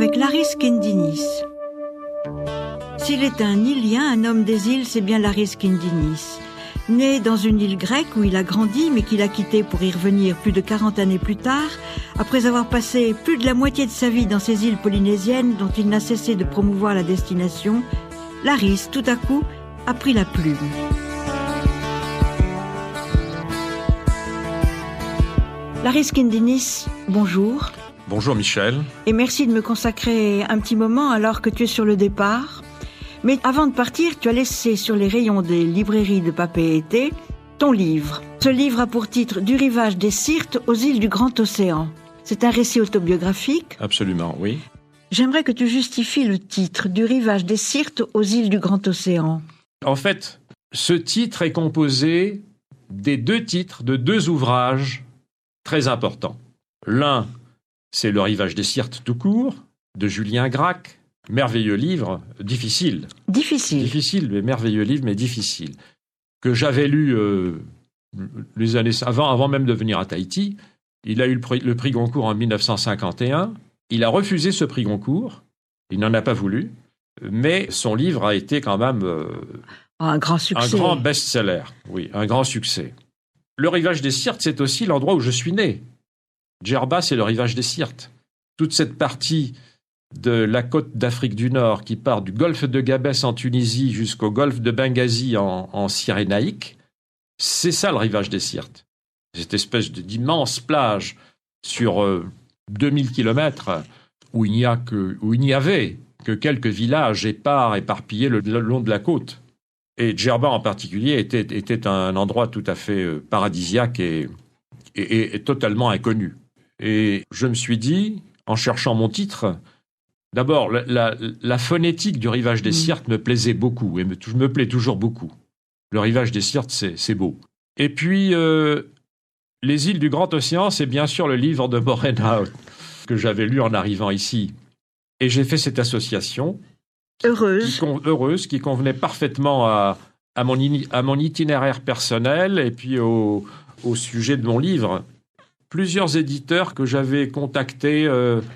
avec Laris Kendinis. S'il est un Ilien, un homme des îles, c'est bien Laris Kendinis. Né dans une île grecque où il a grandi, mais qu'il a quitté pour y revenir plus de 40 années plus tard, après avoir passé plus de la moitié de sa vie dans ces îles polynésiennes dont il n'a cessé de promouvoir la destination, Laris, tout à coup, a pris la plume. Laris Kendinis, bonjour. Bonjour Michel. Et merci de me consacrer un petit moment alors que tu es sur le départ. Mais avant de partir, tu as laissé sur les rayons des librairies de Papeete ton livre. Ce livre a pour titre « Du rivage des Syrtes aux îles du Grand Océan ». C'est un récit autobiographique. Absolument, oui. J'aimerais que tu justifies le titre « Du rivage des Syrtes aux îles du Grand Océan ». En fait, ce titre est composé des deux titres de deux ouvrages très importants. L'un, c'est Le rivage des Syrtes tout court, de Julien Gracq. Merveilleux livre, difficile. Difficile, mais merveilleux livre, mais difficile. Que j'avais lu les années avant même de venir à Tahiti. Il a eu le prix Goncourt en 1951. Il a refusé ce prix Goncourt. Il n'en a pas voulu. Mais son livre a été quand même un grand succès. Un grand best-seller. Oui, un grand succès. Le rivage des Syrtes, c'est aussi l'endroit où je suis né. Djerba, c'est le rivage des Syrtes. Toute cette partie de la côte d'Afrique du Nord qui part du golfe de Gabès en Tunisie jusqu'au golfe de Benghazi en Cyrénaïque, c'est ça le rivage des Syrtes. Cette espèce d'immense plage sur 2000 kilomètres où il n'y avait que quelques villages épars éparpillés le long de la côte. Et Djerba en particulier était un endroit tout à fait paradisiaque et totalement inconnu. Et je me suis dit, en cherchant mon titre, d'abord, la phonétique du rivage des Syrtes me plaisait beaucoup et me plaît toujours beaucoup. Le rivage des Syrtes, c'est beau. Et puis, Les îles du Grand Océan, c'est bien sûr le livre de Morena que j'avais lu en arrivant ici. Et j'ai fait cette association heureuse qui convenait parfaitement à mon itinéraire personnel et puis au sujet de mon livre. Plusieurs éditeurs que j'avais contactés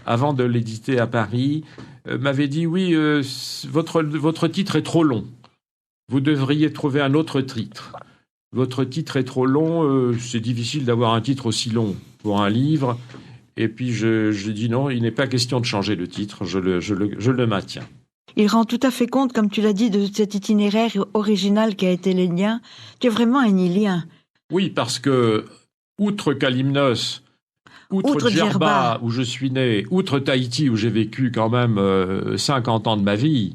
avant de l'éditer à Paris m'avaient dit « Oui, votre titre est trop long. Vous devriez trouver un autre titre. Votre titre est trop long, c'est difficile d'avoir un titre aussi long pour un livre. » Et puis je dis « Non, il n'est pas question de changer le titre, je le maintiens. » Il rend tout à fait compte, comme tu l'as dit, de cet itinéraire original qui a été l'Ilien. Tu es vraiment un Ilien. Oui, parce que outre Kalymnos, outre Djerba, où je suis né, outre Tahiti, où j'ai vécu quand même 50 ans de ma vie,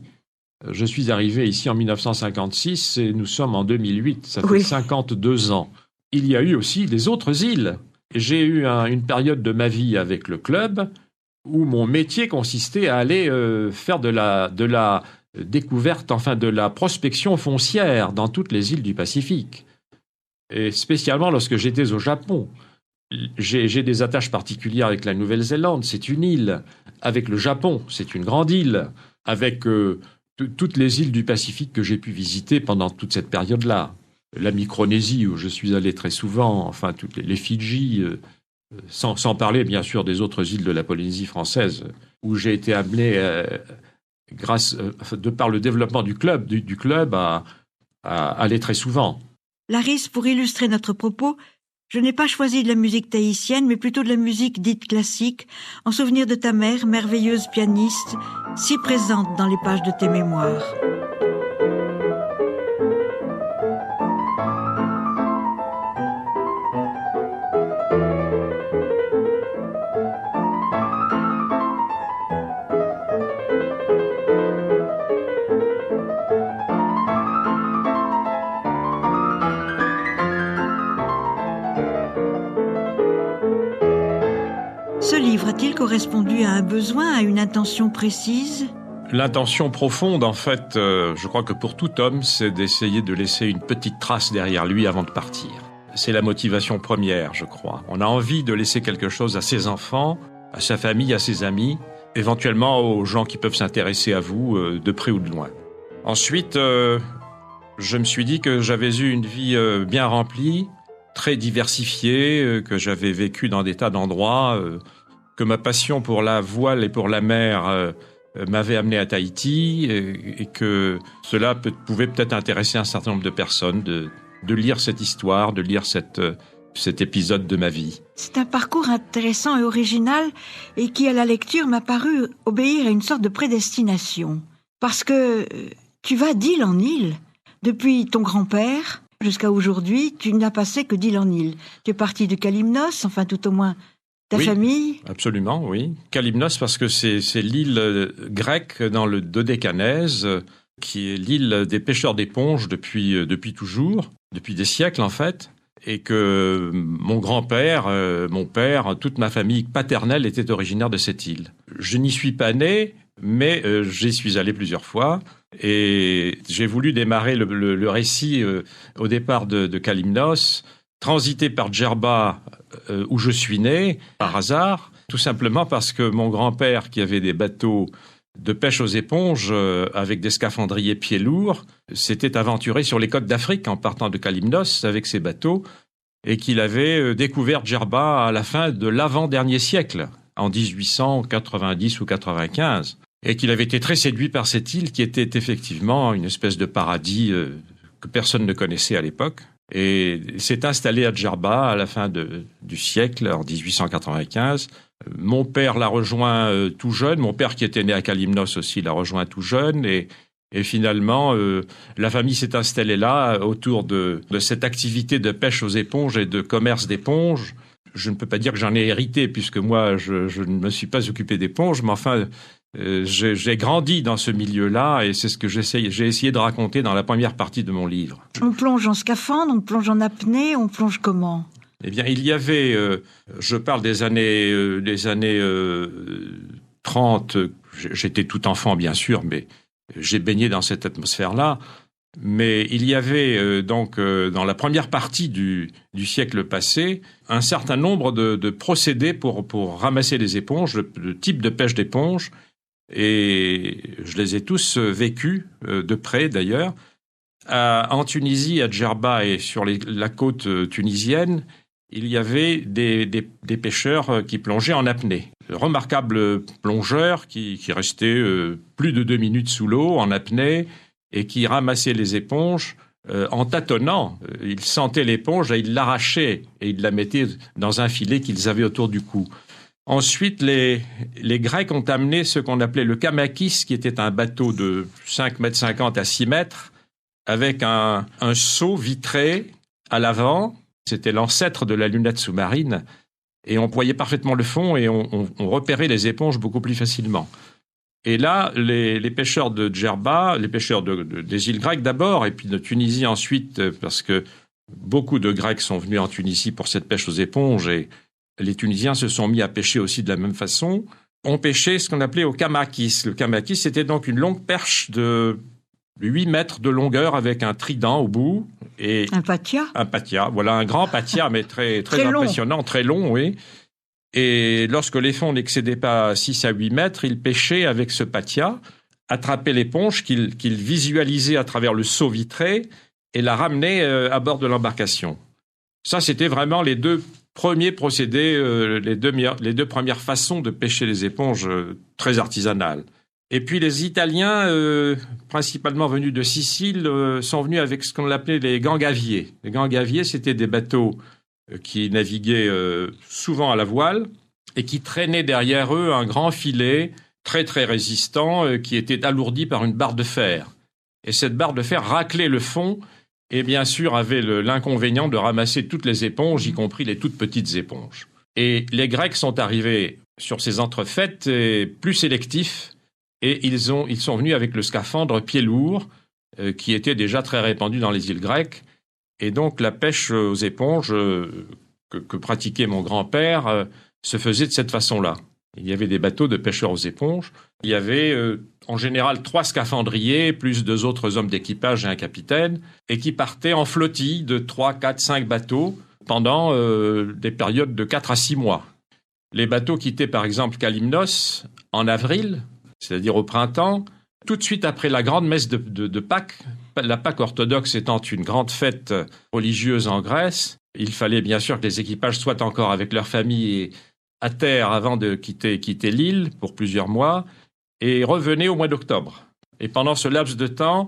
je suis arrivé ici en 1956 et nous sommes en 2008. Ça fait 52 ans. Il y a eu aussi les autres îles. J'ai eu une période de ma vie avec le club où mon métier consistait à aller faire de la découverte, enfin de la prospection foncière dans toutes les îles du Pacifique. Et spécialement lorsque j'étais au Japon. J'ai des attaches particulières avec la Nouvelle-Zélande, c'est une île. Avec le Japon, c'est une grande île. Avec toutes les îles du Pacifique que j'ai pu visiter pendant toute cette période-là. La Micronésie, où je suis allé très souvent, enfin toutes les Fidji, sans parler bien sûr des autres îles de la Polynésie française, où j'ai été amené, de par le développement du club à aller très souvent. Laris, pour illustrer notre propos, je n'ai pas choisi de la musique tahitienne, mais plutôt de la musique dite classique, en souvenir de ta mère, merveilleuse pianiste, si présente dans les pages de tes mémoires. Ce livre a-t-il correspondu à un besoin, à une intention précise ? L'intention profonde, en fait, je crois que pour tout homme, c'est d'essayer de laisser une petite trace derrière lui avant de partir. C'est la motivation première, je crois. On a envie de laisser quelque chose à ses enfants, à sa famille, à ses amis, éventuellement aux gens qui peuvent s'intéresser à vous de près ou de loin. Ensuite, je me suis dit que j'avais eu une vie bien remplie, très diversifiée, que j'avais vécu dans des tas d'endroits, que ma passion pour la voile et pour la mer m'avait amené à Tahiti et que cela pouvait peut-être intéresser un certain nombre de personnes de lire cette histoire, de lire cet épisode de ma vie. C'est un parcours intéressant et original et qui, à la lecture, m'a paru obéir à une sorte de prédestination. Parce que tu vas d'île en île. Depuis ton grand-père jusqu'à aujourd'hui, tu n'as passé que d'île en île. Tu es parti de Kalymnos, enfin tout au moins ta famille. Absolument, oui. Kalymnos parce que c'est l'île grecque dans le Dodécanèse, qui est l'île des pêcheurs d'éponges depuis toujours, depuis des siècles en fait. Et que mon grand-père, mon père, toute ma famille paternelle était originaire de cette île. Je n'y suis pas né, mais j'y suis allé plusieurs fois. Et j'ai voulu démarrer le récit au départ de Kalymnos, transiter par Djerba, où je suis né, par hasard, tout simplement parce que mon grand-père, qui avait des bateaux de pêche aux éponges avec des scaphandriers pieds lourds, s'était aventuré sur les côtes d'Afrique en partant de Kalymnos avec ses bateaux et qu'il avait découvert Djerba à la fin de l'avant-dernier siècle, en 1890 ou 95, et qu'il avait été très séduit par cette île qui était effectivement une espèce de paradis que personne ne connaissait à l'époque. Et s'est installé à Djerba à la fin du siècle, en 1895. Mon père l'a rejoint tout jeune. Mon père, qui était né à Kalymnos aussi, l'a rejoint tout jeune. Et finalement, la famille s'est installée là autour de cette activité de pêche aux éponges et de commerce d'éponges. Je ne peux pas dire que j'en ai hérité, puisque moi, je ne me suis pas occupé d'éponges, mais enfin, j'ai grandi dans ce milieu-là et c'est ce que j'ai essayé de raconter dans la première partie de mon livre. On plonge en scaphandre, on plonge en apnée, on plonge comment ? Eh bien, il y avait, je parle des années 30, j'étais tout enfant bien sûr, mais j'ai baigné dans cette atmosphère-là. Mais il y avait donc dans la première partie du siècle passé un certain nombre de procédés pour ramasser les éponges, le type de pêche d'éponge. Et je les ai tous vécus, de près d'ailleurs. En Tunisie, à Djerba et sur la côte tunisienne, il y avait des pêcheurs qui plongeaient en apnée. Remarquables plongeurs qui restaient plus de 2 minutes sous l'eau en apnée et qui ramassaient les éponges en tâtonnant. Ils sentaient l'éponge et ils l'arrachaient et ils la mettaient dans un filet qu'ils avaient autour du cou. Ensuite, les Grecs ont amené ce qu'on appelait le kamakis, qui était un bateau de 5,50 m à 6 mètres, avec un seau vitré à l'avant. C'était l'ancêtre de la lunette sous-marine. Et on voyait parfaitement le fond et on repérait les éponges beaucoup plus facilement. Et là, les pêcheurs de Djerba, les pêcheurs des îles grecques d'abord, et puis de Tunisie ensuite, parce que beaucoup de Grecs sont venus en Tunisie pour cette pêche aux éponges et les Tunisiens se sont mis à pêcher aussi de la même façon. On pêchait ce qu'on appelait au kamakis. Le kamakis, c'était donc une longue perche de 8 mètres de longueur avec un trident au bout. Et un patia. Un patia, voilà, un grand patia, mais très impressionnant, très long, oui. Et lorsque les fonds n'excédaient pas 6 à 8 mètres, ils pêchaient avec ce patia, attrapaient l'éponge qu'ils visualisaient à travers le seau vitré et la ramenaient à bord de l'embarcation. Ça, c'était vraiment les deux premiers procédés, les deux premières façons de pêcher les éponges très artisanales. Et puis les Italiens, principalement venus de Sicile, sont venus avec ce qu'on appelait les gangaviers. Les gangaviers, c'était des bateaux qui naviguaient souvent à la voile et qui traînaient derrière eux un grand filet très très résistant qui était alourdi par une barre de fer. Et cette barre de fer raclait le fond et bien sûr avait l'inconvénient de ramasser toutes les éponges, y compris les toutes petites éponges. Et les Grecs sont arrivés sur ces entrefaites plus sélectifs et ils sont venus avec le scaphandre pieds lourds qui était déjà très répandu dans les îles grecques. Et donc la pêche aux éponges que pratiquait mon grand-père se faisait de cette façon-là. Il y avait des bateaux de pêcheurs aux éponges. Il y avait en général 3 scaphandriers, plus 2 autres hommes d'équipage et un capitaine, et qui partaient en flottille de 3, 4, 5 bateaux pendant des périodes de 4 à 6 mois. Les bateaux quittaient par exemple Kalymnos en avril, c'est-à-dire au printemps, tout de suite après la grande messe de Pâques. La Pâques orthodoxe étant une grande fête religieuse en Grèce, il fallait bien sûr que les équipages soient encore avec leur famille à terre avant de quitter l'île pour plusieurs mois et revenaient au mois d'octobre. Et pendant ce laps de temps,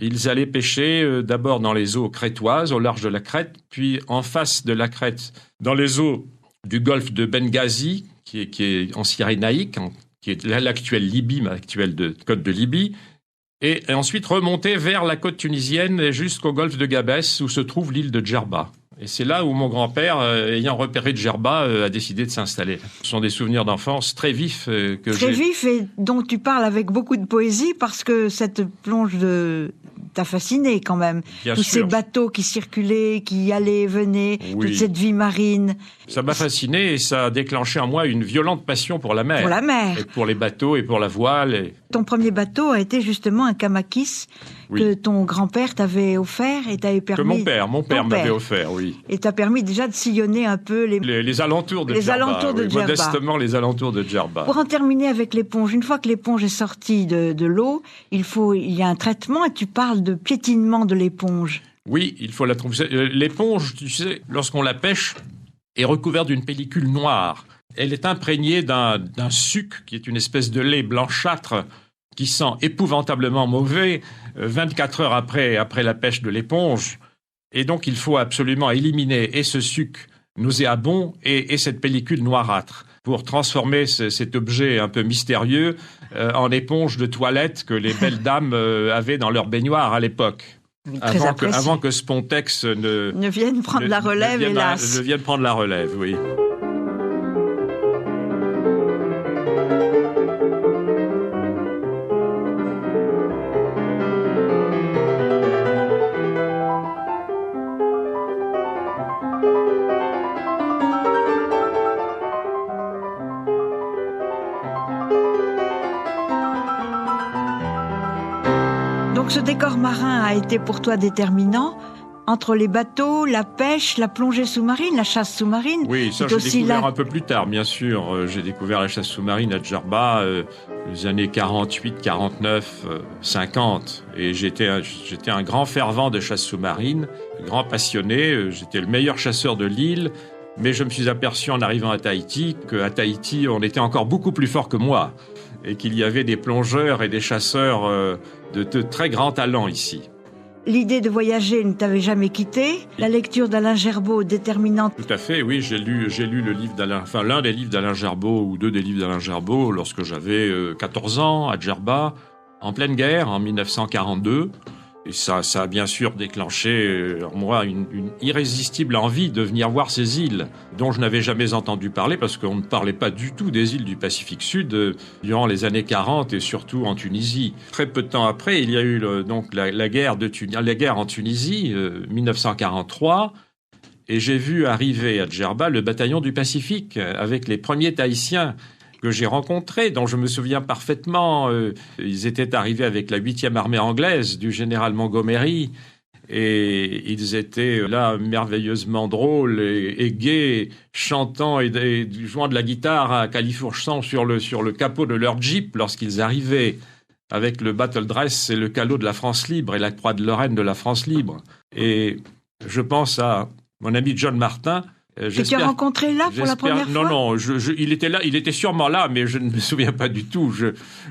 ils allaient pêcher d'abord dans les eaux crétoises, au large de la Crète, puis en face de la Crète, dans les eaux du golfe de Benghazi, qui est en Cyrénaïque, qui est l'actuelle Libye, mais l'actuelle côte de Libye, et ensuite remonter vers la côte tunisienne jusqu'au golfe de Gabès, où se trouve l'île de Djerba. Et c'est là où mon grand-père, ayant repéré Djerba, a décidé de s'installer. Ce sont des souvenirs d'enfance très vifs que j'ai. Très vifs et dont tu parles avec beaucoup de poésie parce que cette plonge t'a fasciné quand même. Bien Tous sûr. ces bateaux qui circulaient, qui allaient et venaient, Oui. toute cette vie marine. Ça m'a fasciné et ça a déclenché en moi une violente passion pour la mer. Pour la mer. Et pour les bateaux et pour la voile. Et... Ton premier bateau a été justement un kamakis Oui. que ton grand-père t'avait offert et t'avait permis... Que mon père m'avait offert, oui. Et t'a permis déjà de sillonner un peu Les alentours de Djerba. alentours de Djerba. Modestement, les alentours de Djerba. Pour en terminer avec l'éponge, une fois que l'éponge est sortie de l'eau, il y a un traitement et tu parles de piétinement de l'éponge. Oui, il faut la trouver. L'éponge, tu sais, lorsqu'on la pêche, est recouverte d'une pellicule noire. Elle est imprégnée d'un suc qui est une espèce de lait blanchâtre qui sent épouvantablement mauvais 24 heures après la pêche de l'éponge. Et donc, il faut absolument éliminer et ce suc nauséabond et cette pellicule noirâtre pour transformer cet objet un peu mystérieux en éponge de toilette que les belles dames avaient dans leur baignoire à l'époque. Avant que Spontex ne vienne prendre la relève, hélas. Ne vienne prendre la relève, oui. Donc ce décor marin a été pour toi déterminant entre les bateaux, la pêche, la plongée sous-marine, la chasse sous-marine. Oui, ça j'ai découvert un peu plus tard, bien sûr. J'ai découvert la chasse sous-marine à Djerba les années 48, 49, 50. Et j'étais un grand fervent de chasse sous-marine, grand passionné. J'étais le meilleur chasseur de l'île. Mais je me suis aperçu en arrivant à Tahiti qu'à Tahiti, on était encore beaucoup plus fort que moi. Et qu'il y avait des plongeurs et des chasseurs de très grand talent ici. L'idée de voyager ne t'avait jamais quitté. La lecture d'Alain Gerbaud déterminante. Tout à fait, oui. J'ai lu le livre l'un des livres d'Alain Gerbaud ou deux des livres d'Alain Gerbaud lorsque j'avais 14 ans à Djerba, en pleine guerre, en 1942. Et ça a bien sûr déclenché en moi une irrésistible envie de venir voir ces îles dont je n'avais jamais entendu parler parce qu'on ne parlait pas du tout des îles du Pacifique Sud durant les années 40 et surtout en Tunisie. Très peu de temps après, il y a eu donc la guerre en Tunisie, 1943, et j'ai vu arriver à Djerba le bataillon du Pacifique avec les premiers Tahitiens que j'ai rencontrés, dont je me souviens parfaitement. Ils étaient arrivés avec la 8e armée anglaise du général Montgomery et ils étaient là merveilleusement drôles et gais, chantant et jouant de la guitare à califourchon sur le capot de leur Jeep lorsqu'ils arrivaient avec le battle dress et le calot de la France libre et la croix de Lorraine de la France libre. Et je pense à mon ami John Martin, que tu as rencontré là pour la première fois ? Non, il était là, il était sûrement là, mais je ne me souviens pas du tout.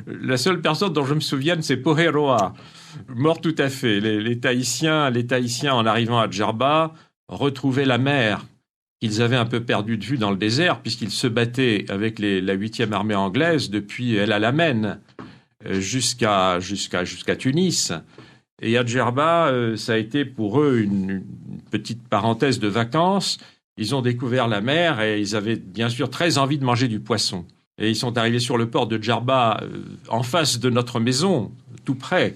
La seule personne dont je me souviens, c'est Poheroa, mort tout à fait. Les Tahitiens, en arrivant à Djerba, retrouvaient la mer qu'ils avaient un peu perdue de vue dans le désert, puisqu'ils se battaient avec la 8e armée anglaise depuis El Alamein jusqu'à Tunis. Et à Djerba, ça a été pour eux une petite parenthèse de vacances. Ils ont découvert la mer et ils avaient bien sûr très envie de manger du poisson. Et ils sont arrivés sur le port de Djerba, en face de notre maison, tout près.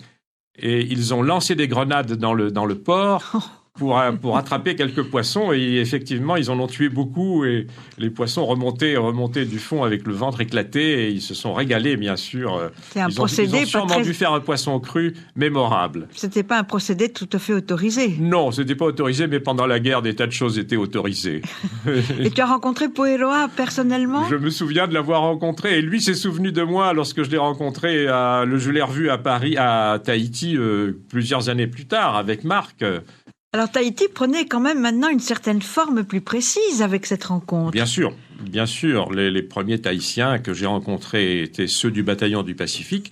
Et ils ont lancé des grenades dans le port pour attraper quelques poissons. Et effectivement, ils en ont tué beaucoup. Et les poissons remontaient du fond avec le ventre éclaté. Et ils se sont régalés, bien sûr. C'est un procédé ils ont sûrement dû faire un poisson cru mémorable. C'était pas un procédé tout à fait autorisé. Non, c'était pas autorisé, mais pendant la guerre, des tas de choses étaient autorisées. Et tu as rencontré Poheroa personnellement ? Je me souviens de l'avoir rencontré. Et lui s'est souvenu de moi lorsque je l'ai rencontré. Je l'ai revu à Paris, à Tahiti, plusieurs années plus tard, avec Marc. Alors Tahiti prenait quand même maintenant une certaine forme plus précise avec cette rencontre. Bien sûr. Bien sûr, les premiers Tahitiens que j'ai rencontrés étaient ceux du bataillon du Pacifique.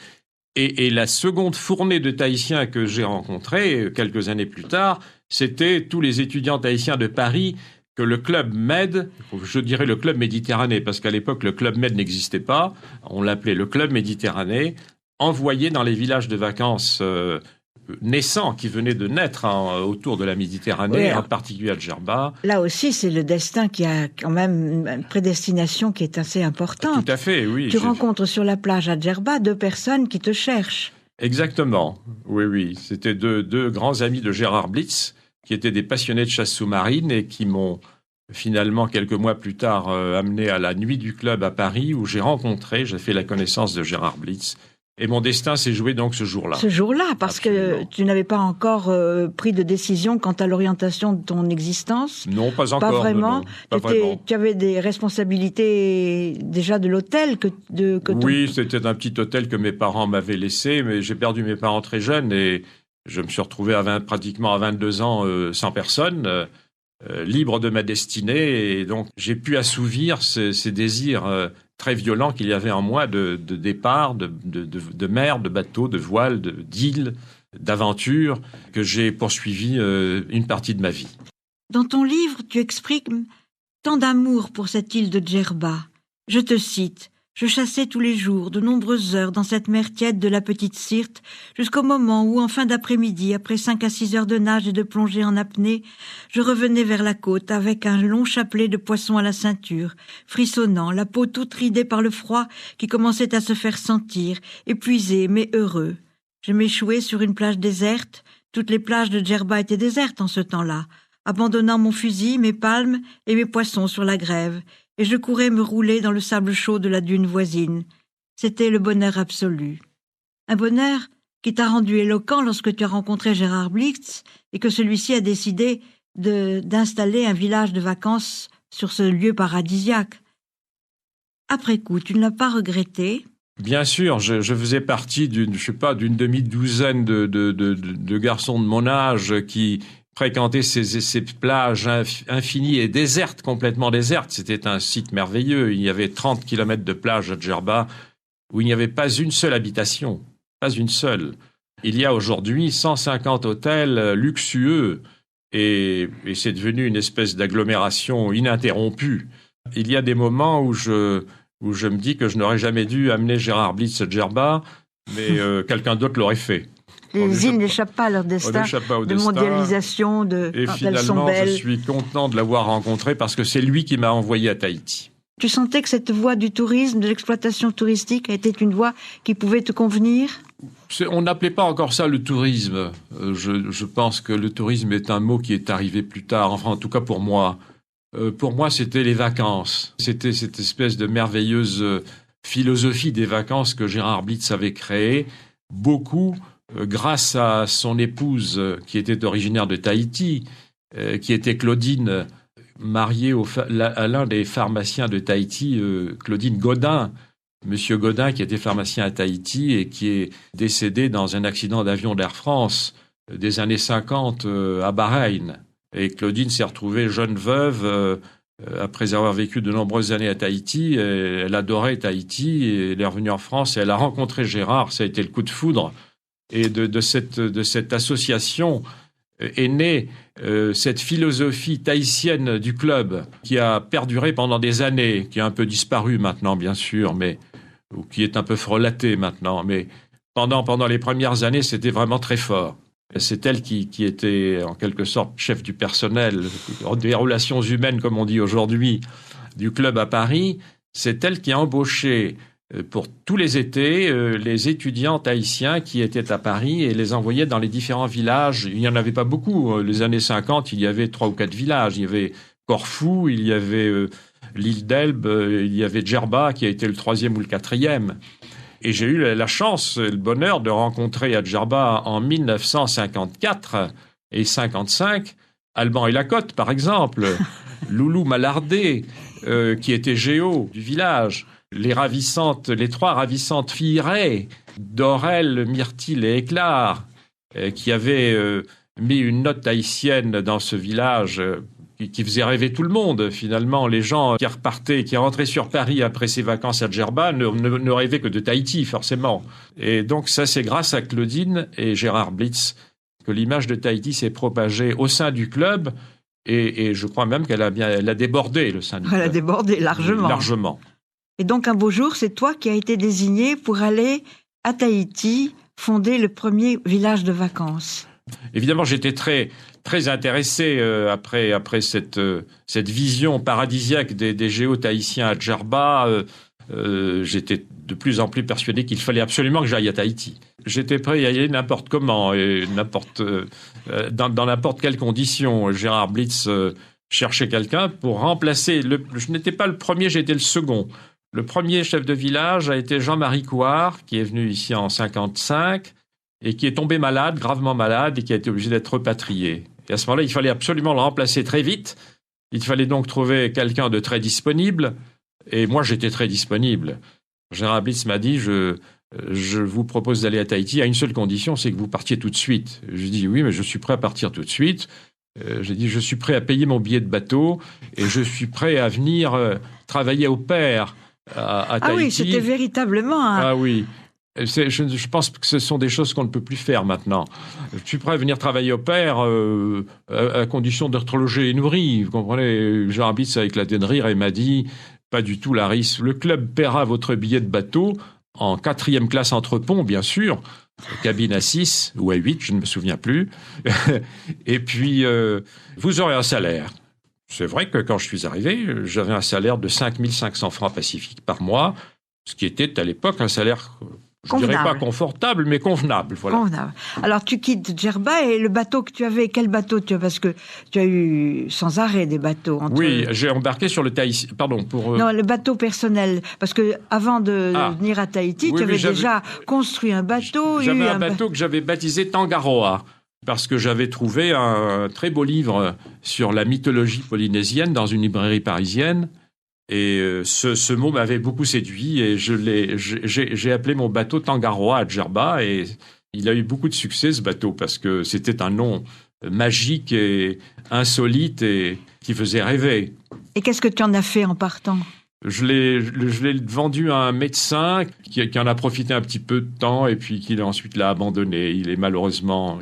Et la seconde fournée de Tahitiens que j'ai rencontrés, quelques années plus tard, c'était tous les étudiants tahitiens de Paris que le Club Med, je dirais le Club Méditerranée, parce qu'à l'époque, le Club Med n'existait pas, on l'appelait le Club Méditerranée, envoyé dans les villages de vacances naissants qui venaient de naître autour de la Méditerranée, en particulier à Djerba. Là aussi, c'est le destin qui a quand même une prédestination qui est assez importante. Tout à fait, oui. Tu rencontres sur la plage à Djerba 2 personnes qui te cherchent. Exactement, oui. C'était deux grands amis de Gérard Blitz, qui étaient des passionnés de chasse sous-marine et qui m'ont finalement, quelques mois plus tard, amené à la nuit du club à Paris, où j'ai fait la connaissance de Gérard Blitz. Et mon destin s'est joué donc ce jour-là. Ce jour-là, parce Absolument. que tu n'avais pas encore pris de décision quant à l'orientation de ton existence. Non, pas encore. Pas vraiment. Non, pas vraiment. Tu avais des responsabilités déjà de l'hôtel Oui, c'était un petit hôtel que mes parents m'avaient laissé, mais j'ai perdu mes parents très jeunes et je me suis retrouvé pratiquement à 22 ans sans personne, libre de ma destinée. Et donc, j'ai pu assouvir ces désirs très violent qu'il y avait en moi de départ, de mer, de bateau, de voile, d'île, d'aventure, que j'ai poursuivi une partie de ma vie. Dans ton livre, tu exprimes tant d'amour pour cette île de Djerba. Je te cite. Je chassais tous les jours, de nombreuses heures, dans cette mer tiède de la petite Syrte, jusqu'au moment où, en fin d'après-midi, après 5 à 6 heures de nage et de plongée en apnée, je revenais vers la côte avec un long chapelet de poissons à la ceinture, frissonnant, la peau toute ridée par le froid qui commençait à se faire sentir, épuisé mais heureux. Je m'échouais sur une plage déserte. Toutes les plages de Djerba étaient désertes en ce temps-là, abandonnant mon fusil, mes palmes et mes poissons sur la grève, et je courais me rouler dans le sable chaud de la dune voisine. C'était le bonheur absolu. Un bonheur qui t'a rendu éloquent lorsque tu as rencontré Gérard Blitz et que celui-ci a décidé d'installer un village de vacances sur ce lieu paradisiaque. Après coup, tu ne l'as pas regretté? Bien sûr, je faisais partie d'une demi-douzaine de garçons de mon âge qui fréquenter ces plages infinies et désertes, complètement désertes. C'était un site merveilleux. Il y avait 30 kilomètres de plage à Djerba où il n'y avait pas une seule habitation, pas une seule. Il y a aujourd'hui 150 hôtels luxueux et c'est devenu une espèce d'agglomération ininterrompue. Il y a des moments où je me dis que je n'aurais jamais dû amener Gérard Blitz à Djerba, mais quelqu'un d'autre l'aurait fait. Les îles n'échappent pas à leur destin de mondialisation, et finalement, je suis content de l'avoir rencontré parce que c'est lui qui m'a envoyé à Tahiti. Tu sentais que cette voie du tourisme, de l'exploitation touristique, était une voie qui pouvait te convenir? On n'appelait pas encore ça le tourisme. Je pense que le tourisme est un mot qui est arrivé plus tard, enfin en tout cas pour moi. Pour moi, c'était les vacances. C'était cette espèce de merveilleuse philosophie des vacances que Gérard Blitz avait créée. Beaucoup grâce à son épouse qui était originaire de Tahiti, qui était Claudine, mariée à l'un des pharmaciens de Tahiti, Claudine Godin. Monsieur Godin, qui était pharmacien à Tahiti et qui est décédé dans un accident d'avion d'Air France des années 50 à Bahreïn. Et Claudine s'est retrouvée jeune veuve après avoir vécu de nombreuses années à Tahiti. Elle adorait Tahiti et elle est revenue en France et elle a rencontré Gérard. Ça a été le coup de foudre. Et de cette association est née cette philosophie tahitienne du club qui a perduré pendant des années, qui a un peu disparu maintenant, bien sûr, ou qui est un peu frelatée maintenant. Mais pendant les premières années, c'était vraiment très fort. Et c'est elle qui était en quelque sorte chef du personnel, des relations humaines, comme on dit aujourd'hui, du club à Paris. C'est elle qui a embauché pour tous les étés, les étudiants tahitiens qui étaient à Paris et les envoyaient dans les différents villages. Il n'y en avait pas beaucoup. Les années 50, il y avait 3 ou 4 villages. Il y avait Corfou, il y avait l'île d'Elbe, il y avait Djerba qui a été le 3e ou le 4e. Et j'ai eu la chance et le bonheur de rencontrer à Djerba en 1954 et 55 Alban et Lacotte, par exemple, Loulou Malardé, qui était géo du village, les 3 ravissantes filles raies, Dorel, Myrtille et Éclard, qui avaient mis une note tahitienne dans ce village qui faisait rêver tout le monde. Finalement, les gens qui repartaient, qui rentraient sur Paris après ses vacances à Djerba ne rêvaient que de Tahiti, forcément. Et donc ça, c'est grâce à Claudine et Gérard Blitz que l'image de Tahiti s'est propagée au sein du club. Et je crois même qu'elle a débordé le sein du club. Elle a débordé largement. Largement. Et donc un beau jour, c'est toi qui as été désigné pour aller à Tahiti fonder le premier village de vacances. Évidemment, j'étais très, très intéressé après cette vision paradisiaque des géo-tahitiens à Djerba. J'étais de plus en plus persuadé qu'il fallait absolument que j'aille à Tahiti. J'étais prêt à y aller n'importe comment et dans n'importe quelle condition. Gérard Blitz cherchait quelqu'un pour remplacer. Je n'étais pas le premier, j'étais le second. Le premier chef de village a été Jean-Marie Couard, qui est venu ici en 1955 et qui est tombé malade, gravement malade, et qui a été obligé d'être repatrié. Et à ce moment-là, il fallait absolument le remplacer très vite. Il fallait donc trouver quelqu'un de très disponible. Et moi, j'étais très disponible. Gérard Blitz m'a dit, je vous propose d'aller à Tahiti à une seule condition, c'est que vous partiez tout de suite. Je dis oui, mais je suis prêt à partir tout de suite. J'ai dit, je suis prêt à payer mon billet de bateau et je suis prêt à venir travailler au pair à Tahiti. Ah oui, c'était véritablement Ah oui. Je pense que ce sont des choses qu'on ne peut plus faire maintenant. Je suis prêt à venir travailler au pair à condition d'être logé et nourri. Vous comprenez? Gérard Blitz a éclaté de rire et m'a dit, pas du tout, Laris. Le club paiera votre billet de bateau en 4e classe entre ponts, bien sûr, cabine à 6 ou à 8, je ne me souviens plus. Et puis, vous aurez un salaire. C'est vrai que quand je suis arrivé, j'avais un salaire de 5 500 francs pacifiques par mois, ce qui était à l'époque un salaire, je ne dirais pas confortable, mais convenable. Voilà. Convenable. Alors, tu quittes Djerba et le bateau que tu avais, quel bateau tu as? Parce que tu as eu sans arrêt des bateaux. Oui, j'ai embarqué sur le Tahiti. Pardon, pour... Non, le bateau personnel. Parce que avant de venir à Tahiti, tu avais déjà construit un bateau. J'avais un bateau que j'avais baptisé Tangaroa, parce que j'avais trouvé un très beau livre sur la mythologie polynésienne dans une librairie parisienne. Et ce mot m'avait beaucoup séduit et j'ai appelé mon bateau Tangaroa à Djerba et il a eu beaucoup de succès ce bateau parce que c'était un nom magique et insolite et qui faisait rêver. Et qu'est-ce que tu en as fait en partant ? Je l'ai vendu à un médecin qui en a profité un petit peu de temps et puis qui ensuite l'a abandonné. Il a malheureusement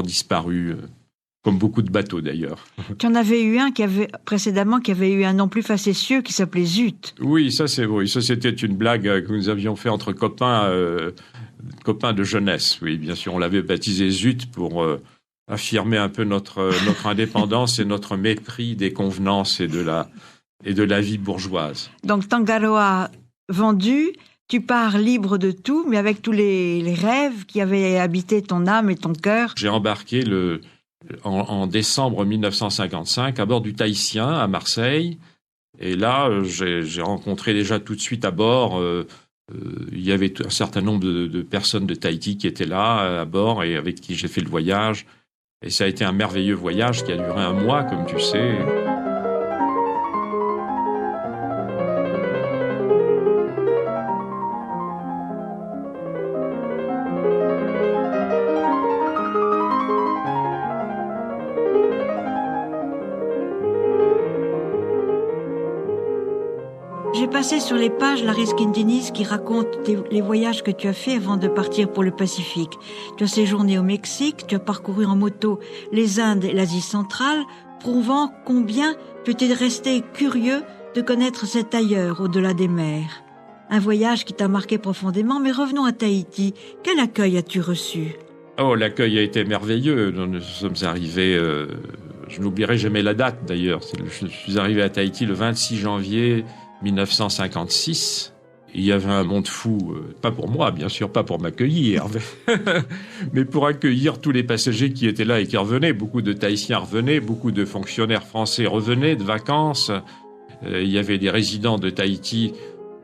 disparu. Comme beaucoup de bateaux, d'ailleurs. Tu en avais eu un qui avait eu un nom plus facétieux qui s'appelait Zut. Oui, ça c'était une blague que nous avions fait entre copains de jeunesse. Oui, bien sûr, on l'avait baptisé Zut pour affirmer un peu notre indépendance et notre mépris des convenances et de la vie bourgeoise. Donc Tangaroa vendu, tu pars libre de tout, mais avec tous les rêves qui avaient habité ton âme et ton cœur. J'ai embarqué en décembre 1955 à bord du Tahitien à Marseille. Et là, j'ai rencontré déjà tout de suite à bord, il y avait un certain nombre de personnes de Tahiti qui étaient là à bord et avec qui j'ai fait le voyage. Et ça a été un merveilleux voyage qui a duré 1 mois, comme tu sais. J'ai passé sur les pages Laris Kindinis qui raconte les voyages que tu as faits avant de partir pour le Pacifique. Tu as séjourné au Mexique, tu as parcouru en moto les Indes et l'Asie centrale, prouvant combien tu étais resté curieux de connaître cet ailleurs au-delà des mers. Un voyage qui t'a marqué profondément, mais revenons à Tahiti. Quel accueil as-tu reçu ? Oh, l'accueil a été merveilleux. Nous sommes arrivés, je n'oublierai jamais la date d'ailleurs. Je suis arrivé à Tahiti le 26 janvier 1956, il y avait un monde fou, pas pour moi, bien sûr, pas pour m'accueillir, mais pour accueillir tous les passagers qui étaient là et qui revenaient. Beaucoup de Tahitiens revenaient, beaucoup de fonctionnaires français revenaient de vacances. Il y avait des résidents de Tahiti,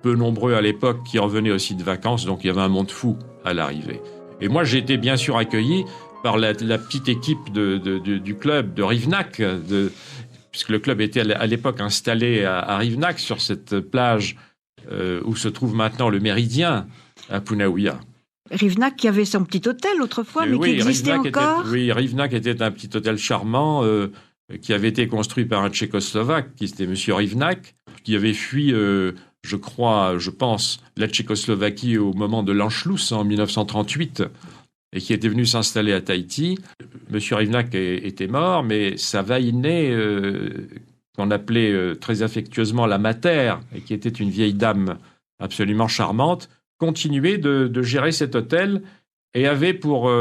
peu nombreux à l'époque, qui revenaient aussi de vacances, donc il y avait un monde fou à l'arrivée. Et moi, j'ai été bien sûr accueilli par la petite équipe du club de Rivnac, puisque le club était à l'époque installé à Rivnac, sur cette plage où se trouve maintenant le Méridien, à Punaouia. Rivnac qui avait son petit hôtel autrefois, mais qui existait encore. Oui, Rivnac était un petit hôtel charmant qui avait été construit par un Tchécoslovaque, qui était M. Rivnak, qui avait fui, je pense, la Tchécoslovaquie au moment de l'Anschluss en 1938, et qui était venu s'installer à Tahiti. M. Rivnak était mort, mais sa vaïnée, qu'on appelait très affectueusement la mater, et qui était une vieille dame absolument charmante, continuait de gérer cet hôtel et avait pour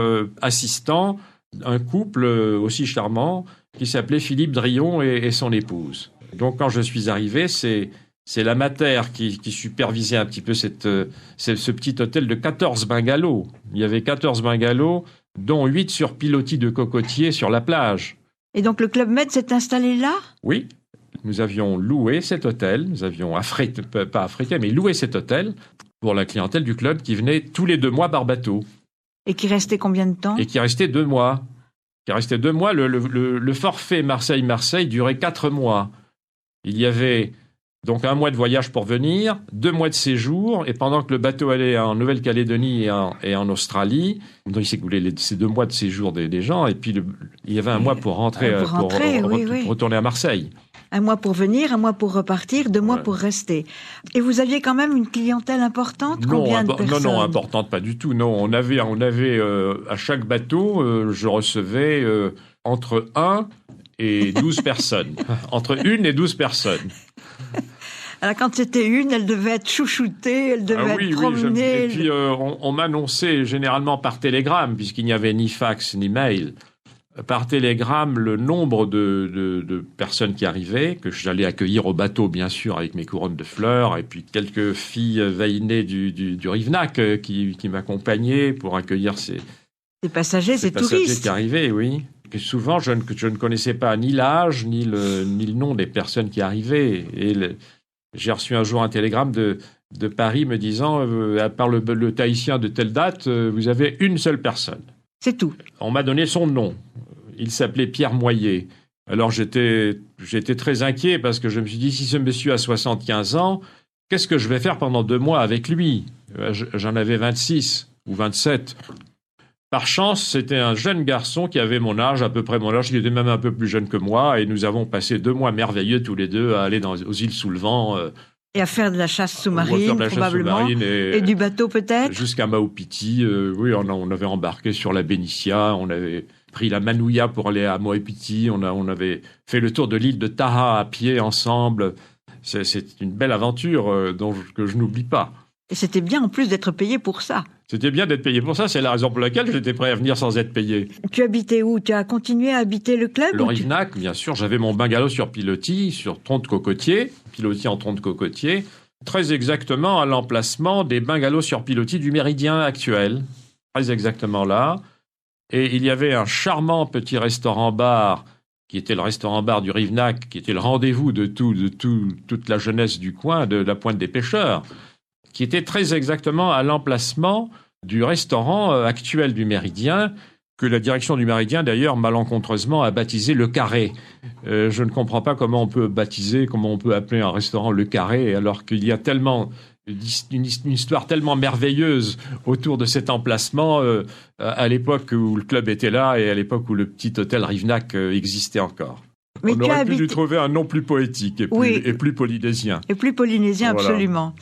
assistant un couple aussi charmant qui s'appelait Philippe Drillon et son épouse. Donc quand je suis arrivé, c'est la mater qui supervisait un petit peu ce petit hôtel de 14 bungalows. Il y avait 14 bungalows, dont 8 sur pilotis de cocotiers sur la plage. Et donc le Club Med s'est installé là ? Oui, nous avions loué cet hôtel, nous avions pas affrété, mais loué cet hôtel pour la clientèle du club qui venait tous les 2 mois par bateau. Et qui restait combien de temps ? Et qui restait 2 mois. Le forfait Marseille-Marseille durait 4 mois. Il y avait donc 1 mois de voyage pour venir, 2 mois de séjour, et pendant que le bateau allait en Nouvelle-Calédonie et en Australie, donc il s'écoulait ces 2 mois de séjour des gens, et puis il y avait 1 mois pour rentrer, pour retourner à Marseille. 1 mois pour venir, 1 mois pour repartir, 2 mois pour rester. Et vous aviez quand même une clientèle importante ? Combien de personnes ? Non, importante, pas du tout. Non, on avait à chaque bateau, je recevais entre 1 et 12 personnes. Entre 1 et 12 personnes. Alors quand c'était une, elle devait être chouchoutée, elle devait être promenée. Et puis on m'annonçait généralement par télégramme, puisqu'il n'y avait ni fax ni mail. Par télégramme, le nombre de personnes qui arrivaient, que j'allais accueillir au bateau, bien sûr, avec mes couronnes de fleurs, et puis quelques filles vaïnées du Rivnak qui m'accompagnaient pour accueillir ces passagers, ces touristes qui arrivaient, oui. Que souvent, je ne connaissais pas ni l'âge, ni le nom des personnes qui arrivaient. Et j'ai reçu un jour un télégramme de Paris me disant, à part le Tahitien de telle date, vous avez une seule personne. C'est tout. On m'a donné son nom. Il s'appelait Pierre Moyer. Alors j'étais très inquiet parce que je me suis dit, si ce monsieur a 75 ans, qu'est-ce que je vais faire pendant 2 mois avec lui ? J'en avais 26 ou 27. Par chance, c'était un jeune garçon qui avait mon âge, à peu près mon âge, qui était même un peu plus jeune que moi, et nous avons passé 2 mois merveilleux tous les deux à aller aux îles sous le vent. Et à faire de la chasse sous-marine, probablement, et du bateau peut-être ? Jusqu'à Maupiti, oui, on avait embarqué sur la Benicia, on avait pris la Manouya pour aller à Maupiti, on avait fait le tour de l'île de Taha à pied ensemble. C'est une belle aventure que je n'oublie pas. Et c'était bien en plus d'être payé pour ça. C'était bien d'être payé pour ça, c'est la raison pour laquelle j'étais prêt à venir sans être payé. Tu habitais où ? Tu as continué à habiter le club ? Le Rivnak, bien sûr. J'avais mon bungalow sur pilotis, sur tronc de cocotier, pilotis en tronc de cocotier, très exactement à l'emplacement des bungalows sur pilotis du Méridien actuel. Très exactement là. Et il y avait un charmant petit restaurant-bar, qui était le restaurant-bar du Rivnak, qui était le rendez-vous de toute la jeunesse du coin, de la Pointe des Pêcheurs, qui était très exactement à l'emplacement du restaurant actuel du Méridien, que la direction du Méridien, d'ailleurs, malencontreusement, a baptisé Le Carré. Je ne comprends pas comment on peut appeler un restaurant Le Carré, alors qu'il y a tellement une histoire tellement merveilleuse autour de cet emplacement à l'époque où le club était là et à l'époque où le petit hôtel Rivnak existait encore. Mais on aurait pu lui trouver un nom plus poétique et plus polynésien. Et plus polynésien, voilà. Absolument.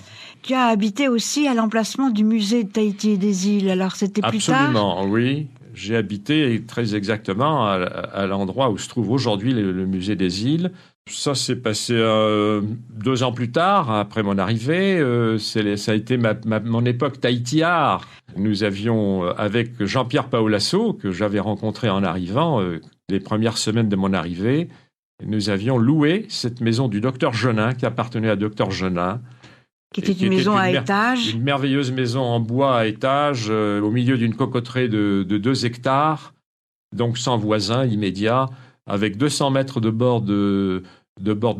Tu as habité aussi à l'emplacement du musée de Tahiti et des îles, alors c'était plus tard ? Absolument, oui. J'ai habité très exactement à l'endroit où se trouve aujourd'hui le musée des îles. Ça s'est passé 2 ans plus tard, après mon arrivée. Ça a été mon époque Tahiti-art. Nous avions, avec Jean-Pierre Paolasso, que j'avais rencontré en arrivant, les premières semaines de mon arrivée, nous avions loué cette maison du docteur Genin, qui appartenait à docteur Genin. Qui était une maison à étage. Une merveilleuse maison en bois à étage, au milieu d'une cocoterie de 2 hectares, donc sans voisins immédiats, avec 200 mètres de bord de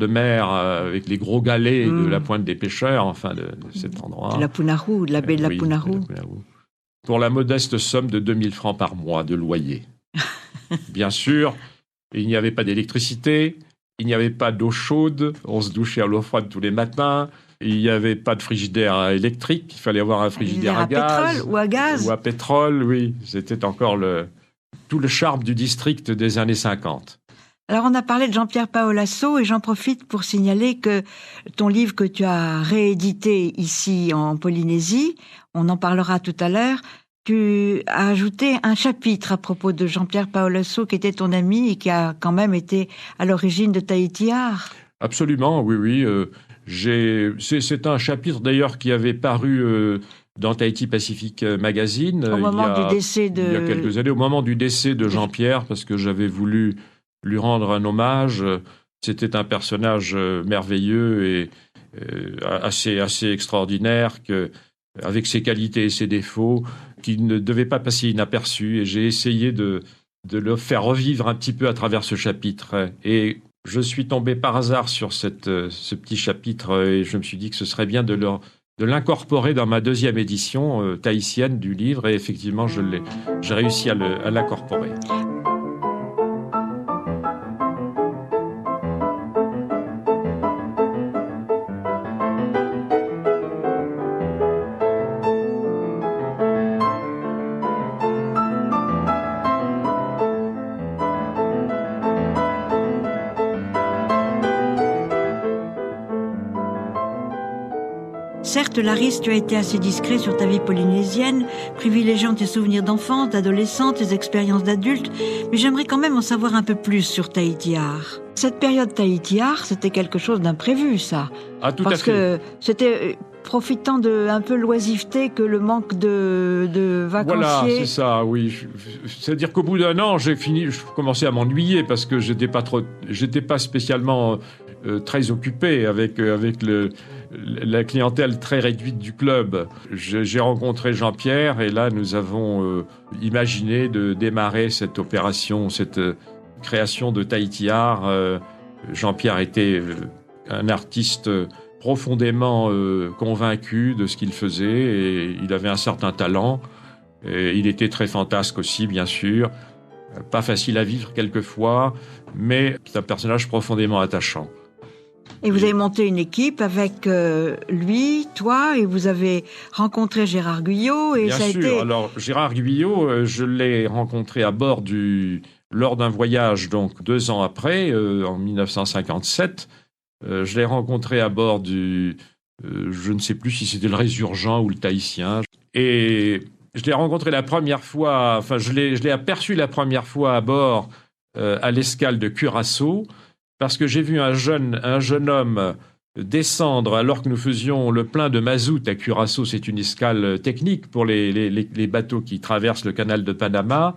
mer, avec les gros galets de la Pointe des Pêcheurs, enfin de cet endroit. De la Punarou, de la baie de la Punarou. Pour la modeste somme de 2000 francs par mois de loyer. Bien sûr, il n'y avait pas d'électricité, il n'y avait pas d'eau chaude, on se douchait à l'eau froide tous les matins. Il n'y avait pas de frigidaire électrique, il fallait avoir un frigidaire à gaz. Pétrole ou à gaz ? Ou à pétrole, oui. C'était encore tout le charme du district des années 50. Alors, on a parlé de Jean-Pierre Paolasso et j'en profite pour signaler que ton livre que tu as réédité ici en Polynésie, on en parlera tout à l'heure, tu as ajouté un chapitre à propos de Jean-Pierre Paolasso qui était ton ami et qui a quand même été à l'origine de Tahiti Art. Absolument, oui. C'est un chapitre d'ailleurs qui avait paru dans Tahiti Pacific Magazine Au moment du décès il y a quelques années, au moment du décès de Jean-Pierre, parce que j'avais voulu lui rendre un hommage. C'était un personnage merveilleux et assez extraordinaire, avec ses qualités et ses défauts, qui ne devait pas passer inaperçu. Et j'ai essayé de le faire revivre un petit peu à travers ce chapitre. Et je suis tombé par hasard sur ce petit chapitre et je me suis dit que ce serait bien de l'incorporer dans ma deuxième édition tahitienne du livre. Et effectivement, j'ai réussi à l'incorporer. Certes, Laris, tu as été assez discret sur ta vie polynésienne, privilégiant tes souvenirs d'enfance, d'adolescent, tes expériences d'adulte, mais j'aimerais quand même en savoir un peu plus sur Tahiti Art. Cette période Tahiti Art, c'était quelque chose d'imprévu, ça. Ah, tout Parce à fait. que c'était profitant de un peu l'oisiveté que le manque de vacanciers. Voilà, c'est ça, oui. C'est-à-dire qu'au bout d'un an, je commençais à m'ennuyer parce que j'étais pas spécialement très occupé avec la clientèle très réduite du club. J'ai rencontré Jean-Pierre et là, nous avons imaginé de démarrer cette opération, cette création de Tahiti Art. Jean-Pierre était un artiste profondément convaincu de ce qu'il faisait et il avait un certain talent. Et il était très fantasque aussi, bien sûr. Pas facile à vivre quelquefois, mais c'est un personnage profondément attachant. Et vous avez monté une équipe avec lui, toi, et vous avez rencontré Gérard Guyot. Et bien ça sûr. a été... Alors, Gérard Guyot, je l'ai rencontré à bord lors d'un voyage, donc 2 ans après, en 1957. Je l'ai rencontré à bord je ne sais plus si c'était le Résurgent ou le Tahitien. Et je l'ai rencontré la première fois, je l'ai aperçu la première fois à bord à l'escale de Curaçao, parce que j'ai vu un jeune homme descendre alors que nous faisions le plein de mazout à Curaçao. C'est une escale technique pour les bateaux qui traversent le canal de Panama.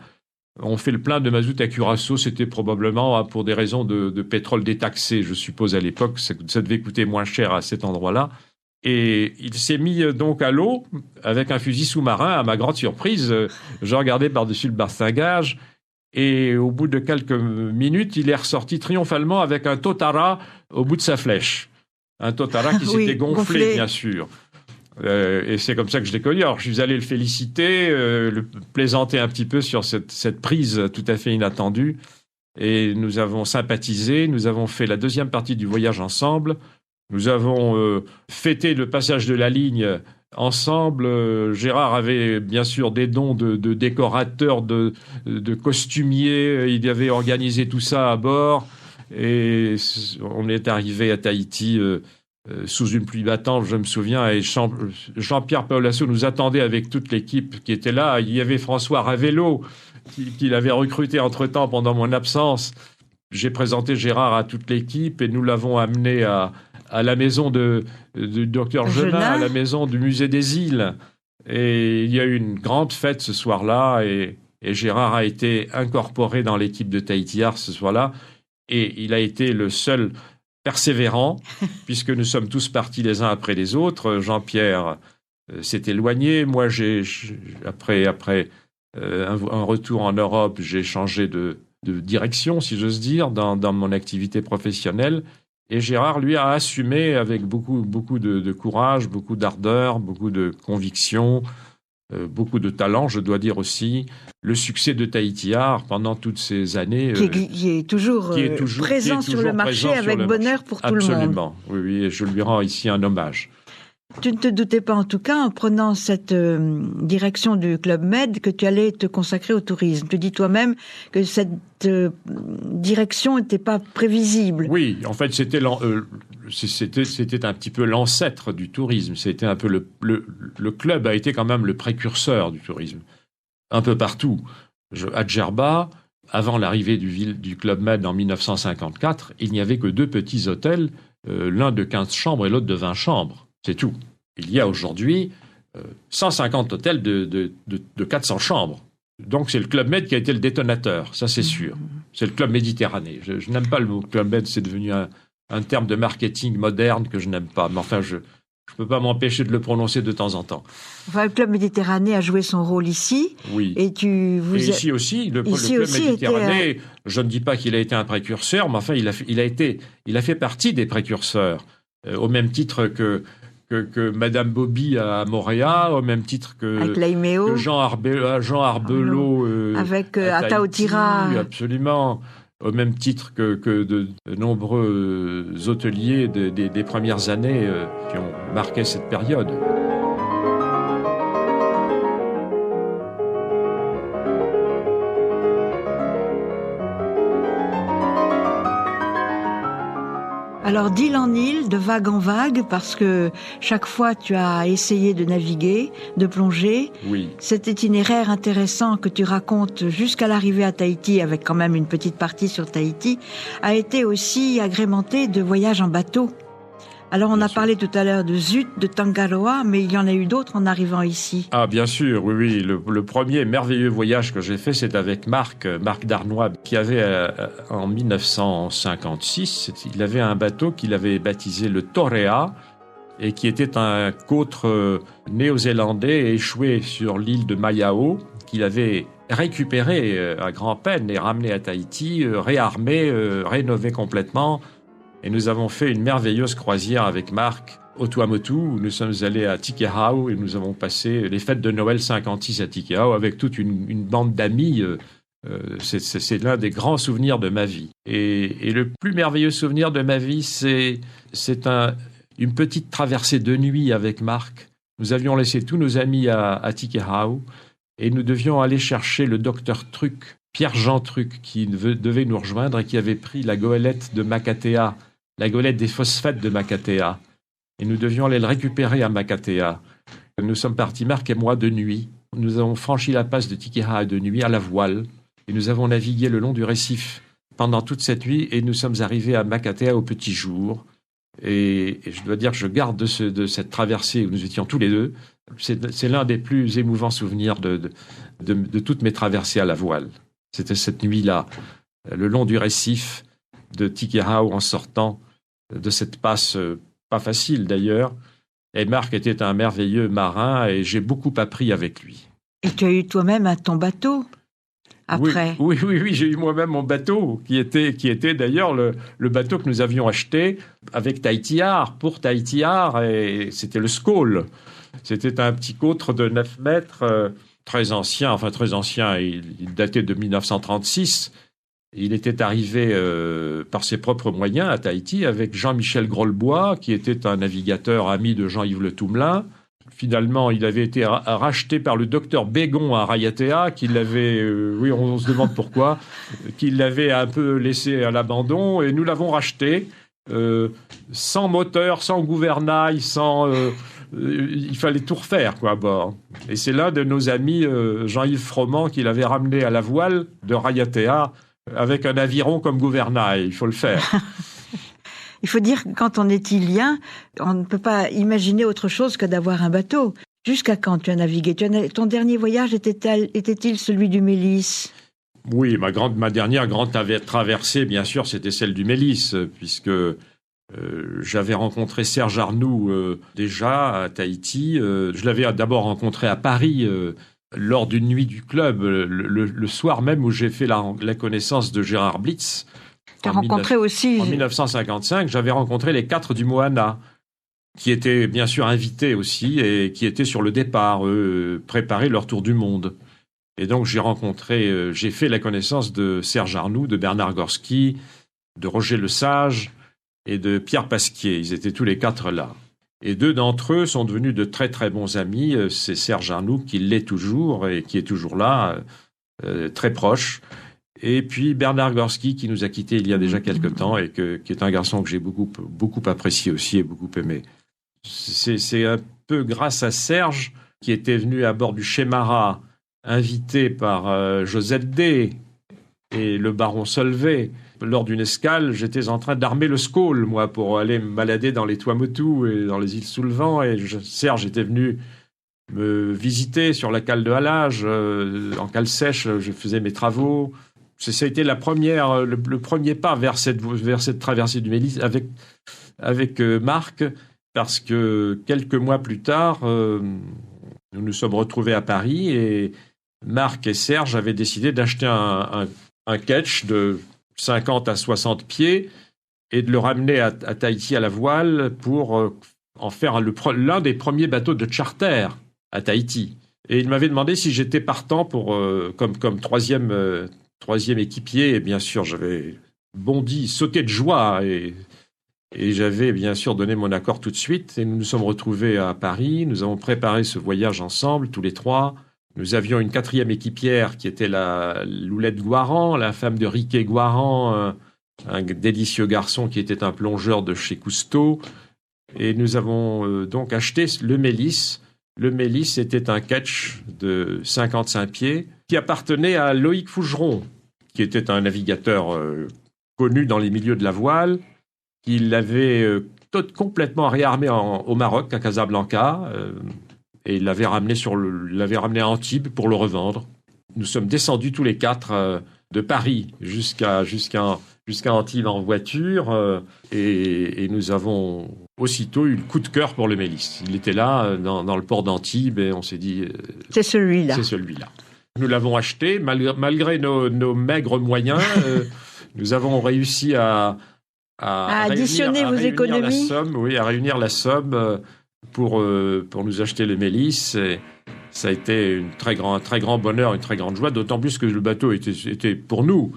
On fait le plein de mazout à Curaçao, c'était probablement pour des raisons de pétrole détaxé, je suppose à l'époque, ça devait coûter moins cher à cet endroit-là. Et il s'est mis donc à l'eau avec un fusil sous-marin. À ma grande surprise, je regardais par-dessus le bastingage et au bout de quelques minutes, il est ressorti triomphalement avec un totara au bout de sa flèche. Un totara qui s'était gonflé, bien sûr. Et c'est comme ça que je l'ai connu. Alors, je suis allé le féliciter, le plaisanter un petit peu sur cette prise tout à fait inattendue. Et nous avons sympathisé. Nous avons fait la deuxième partie du voyage ensemble. Nous avons fêté le passage de la ligne ensemble. Gérard avait bien sûr des dons de décorateur, de costumier. Il avait organisé tout ça à bord. Et on est arrivé à Tahiti sous une pluie battante, je me souviens, et Jean-Pierre Paolasso nous attendait avec toute l'équipe qui était là. Il y avait François Ravello, qu'il avait recruté entre-temps pendant mon absence. J'ai présenté Gérard à toute l'équipe et nous l'avons amené à la maison du docteur Genin, à la maison du musée des îles. Et il y a eu une grande fête ce soir-là et Gérard a été incorporé dans l'équipe de Tahiti Art ce soir-là. Et il a été le seul persévérant, puisque nous sommes tous partis les uns après les autres. Jean-Pierre s'est éloigné. Moi, après un retour en Europe, j'ai changé de direction, si j'ose dire, dans mon activité professionnelle. Et Gérard, lui, a assumé avec beaucoup de courage, beaucoup d'ardeur, beaucoup de conviction, beaucoup de talent, je dois dire aussi, le succès de Tahiti Art pendant toutes ces années. Qui est toujours présent sur le marché avec bonheur pour tout le monde. Absolument, oui, et je lui rends ici un hommage. Tu ne te doutais pas en tout cas, en prenant cette direction du Club Med, que tu allais te consacrer au tourisme. Tu dis toi-même que cette direction n'était pas prévisible. Oui, en fait, c'était un petit peu l'ancêtre du tourisme. C'était un peu le club a été quand même le précurseur du tourisme. Un peu partout. À Djerba, avant l'arrivée du Club Med en 1954, il n'y avait que 2 petits hôtels, l'un de 15 chambres et l'autre de 20 chambres. C'est tout. Il y a aujourd'hui 150 hôtels de 400 chambres. Donc c'est le Club Med qui a été le détonateur, ça c'est sûr. C'est le Club Méditerranée. Je n'aime pas le mot Club Med, c'est devenu un terme de marketing moderne que je n'aime pas. Mais enfin, je ne peux pas m'empêcher de le prononcer de temps en temps. Enfin, le Club Méditerranée a joué son rôle ici. Oui. Et ici aussi, le Club Méditerranée, je ne dis pas qu'il a été un précurseur, mais enfin, il a fait partie des précurseurs. Au même titre que Madame Bobby à Montréal, au même titre que Jean Arbelot avec à Ataotira. Absolument. Au même titre que de nombreux hôteliers des premières années qui ont marqué cette période. Alors d'île en île, de vague en vague, parce que chaque fois tu as essayé de naviguer, de plonger. Oui. Cet itinéraire intéressant que tu racontes jusqu'à l'arrivée à Tahiti, avec quand même une petite partie sur Tahiti, a été aussi agrémenté de voyages en bateau. Alors on a parlé tout à l'heure de Zut, de Tangaroa, mais il y en a eu d'autres en arrivant ici. Ah bien sûr, oui. Le premier merveilleux voyage que j'ai fait, c'est avec Marc Darnois, qui avait en 1956, il avait un bateau qu'il avait baptisé le Torea, et qui était un côtre néo-zélandais échoué sur l'île de Mayao, qu'il avait récupéré à grand-peine et ramené à Tahiti, réarmé, rénové complètement. Et nous avons fait une merveilleuse croisière avec Marc au Tuamotu, où nous sommes allés à Tikehau et nous avons passé les fêtes de Noël 56 à Tikehau avec toute une bande d'amis. C'est l'un des grands souvenirs de ma vie. Et le plus merveilleux souvenir de ma vie, c'est une petite traversée de nuit avec Marc. Nous avions laissé tous nos amis à Tikehau et nous devions aller chercher le docteur Truc, Pierre-Jean Truc, qui devait nous rejoindre et qui avait pris la goélette de Makatea, la goélette des phosphates de Makatea. Et nous devions aller le récupérer à Makatea. Nous sommes partis, Marc et moi, de nuit. Nous avons franchi la passe de Tikehau de nuit à la voile. Et nous avons navigué le long du récif pendant toute cette nuit. Et nous sommes arrivés à Makatea au petit jour. Et je dois dire que je garde de cette traversée où nous étions tous les deux. C'est l'un des plus émouvants souvenirs de toutes mes traversées à la voile. C'était cette nuit-là, le long du récif de Tikehau en sortant de cette passe, pas facile d'ailleurs. Et Marc était un merveilleux marin et j'ai beaucoup appris avec lui. Et tu as eu toi-même ton bateau après. Oui, j'ai eu moi-même mon bateau, qui était d'ailleurs le bateau que nous avions acheté avec Tahitiar, pour Tahitiar, et c'était le Skål. C'était un petit côtre de 9 mètres, très ancien, il datait de 1936. Il était arrivé par ses propres moyens à Tahiti avec Jean-Michel Grolbois, qui était un navigateur ami de Jean-Yves Le Toumelin. Finalement, il avait été racheté par le docteur Bégon à Raiatea, qui l'avait, on se demande pourquoi, qui l'avait un peu laissé à l'abandon, et nous l'avons racheté, sans moteur, sans gouvernail, il fallait tout refaire à bord. Et c'est l'un de nos amis, Jean-Yves Froment, qui l'avait ramené à la voile de Raiatea, avec un aviron comme gouvernail, il faut le faire. Il faut dire que quand on est îlien, on ne peut pas imaginer autre chose que d'avoir un bateau. Jusqu'à quand tu as navigué? Ton dernier voyage était-il celui du Mélis? Oui, ma dernière grande traversée, bien sûr, c'était celle du Mélis, puisque j'avais rencontré Serge Arnoux déjà à Tahiti. Je l'avais d'abord rencontré à Paris lors d'une nuit du club, le soir même où j'ai fait la connaissance de Gérard Blitz. Tu as rencontré aussi... En 1955, j'avais rencontré les 4 du Moana, qui étaient bien sûr invités aussi et qui étaient sur le départ, préparer leur tour du monde. Et donc j'ai fait la connaissance de Serge Arnoux, de Bernard Gorski, de Roger Lesage et de Pierre Pasquier. Ils étaient tous les 4 là. Et 2 d'entre eux sont devenus de très très bons amis. C'est Serge Arnoux qui l'est toujours et qui est toujours là, très proche. Et puis Bernard Gorski qui nous a quittés il y a déjà quelque temps et qui est un garçon que j'ai beaucoup apprécié aussi et beaucoup aimé. C'est un peu grâce à Serge qui était venu à bord du Chemara, invité par Josette D et le baron Solvay. Lors d'une escale, j'étais en train d'armer le Scaule, moi, pour aller me balader dans les Tuamotu et dans les îles sous le vent. Et Serge était venu me visiter sur la cale de halage. En cale sèche, je faisais mes travaux. Ça a été le premier pas vers cette traversée du Mélis avec Marc, parce que quelques mois plus tard, nous nous sommes retrouvés à Paris et Marc et Serge avaient décidé d'acheter un ketch de 50 à 60 pieds et de le ramener à Tahiti à la voile pour en faire l'un des premiers bateaux de charter à Tahiti. Et il m'avait demandé si j'étais partant pour comme troisième équipier. Et bien sûr, j'avais bondi, sauté de joie et j'avais bien sûr donné mon accord tout de suite. Et nous nous sommes retrouvés à Paris. Nous avons préparé ce voyage ensemble, tous les 3. Nous avions une 4e équipière qui était la Loulette Guaran, la femme de Riquet Guaran, un délicieux garçon qui était un plongeur de chez Cousteau. Et nous avons donc acheté le Mélis. Le Mélis était un ketch de 55 pieds qui appartenait à Loïc Fougeron, qui était un navigateur connu dans les milieux de la voile. Il l'avait complètement réarmé au Maroc, à Casablanca. Et il l'avait ramené à Antibes pour le revendre. Nous sommes descendus tous les 4 de Paris jusqu'à Antibes en voiture et nous avons aussitôt eu le coup de cœur pour le Mélis. Il était là dans le port d'Antibes et on s'est dit c'est celui-là. Nous l'avons acheté malgré nos maigres moyens. Nous avons réussi à additionner vos économies. À réunir la somme. Pour nous acheter le Mélis. Et ça a été un très grand bonheur, une très grande joie, d'autant plus que le bateau était pour nous,